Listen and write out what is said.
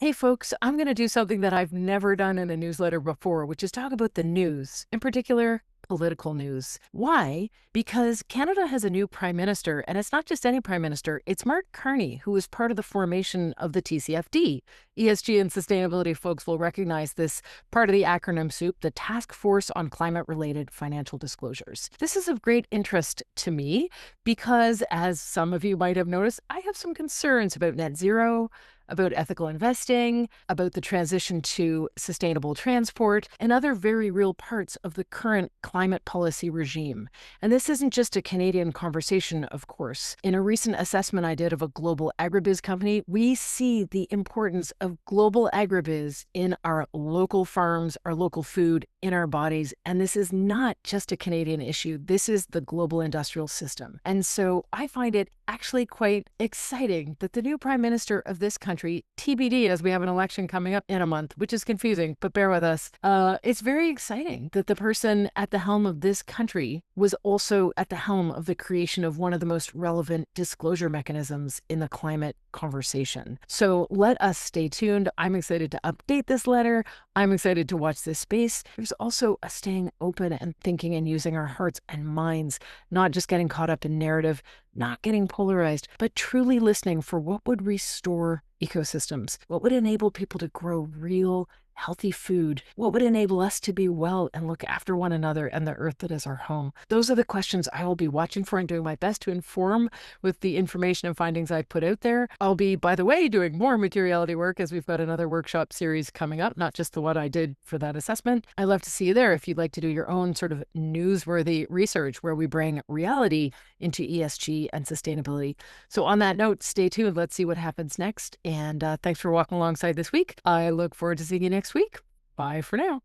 Hey folks, I'm going to do something that I've never done in a newsletter before, which is talk about the news, in particular, political news. Why? Because Canada has a new prime minister, and it's not just any prime minister, it's Mark Carney, who was part of the formation of the TCFD. ESG and sustainability folks will recognize this part of the acronym soup, the Task Force on Climate-Related Financial Disclosures. This is of great interest to me because, as some of you might have noticed, I have some concerns about net zero, about ethical investing, about the transition to sustainable transport, and other very real parts of the current climate policy regime. And this isn't just a Canadian conversation, of course. In a recent assessment I did of a global agribiz company, we see the importance of global agribiz in our local farms, our local food, in our bodies. And this is not just a Canadian issue. This is the global industrial system. And so I find it actually quite exciting that the new prime minister of this country, TBD, as we have an election coming up in a month, which is confusing, but bear with us. It's very exciting that the person at the helm of this country was also at the helm of the creation of one of the most relevant disclosure mechanisms in the climate conversation. So let us stay tuned. I'm excited to update this letter. I'm excited to watch this space. There's also a staying open and thinking and using our hearts and minds, not just getting caught up in narrative, not getting polarized, but truly listening for what would restore ecosystems, what would enable people to grow real, healthy food, what would enable us to be well and look after one another and the earth that is our home. Those are the questions I will be watching for and doing my best to inform with the information and findings I put out there. I'll be, by the way, doing more materiality work as we've got another workshop series coming up, not just the one I did for that assessment. I'd love to see you there if you'd like to do your own sort of newsworthy research where we bring reality into ESG and sustainability. So on that note, stay tuned. Let's see what happens next. And thanks for walking alongside this week. I look forward to seeing you next week. Bye for now.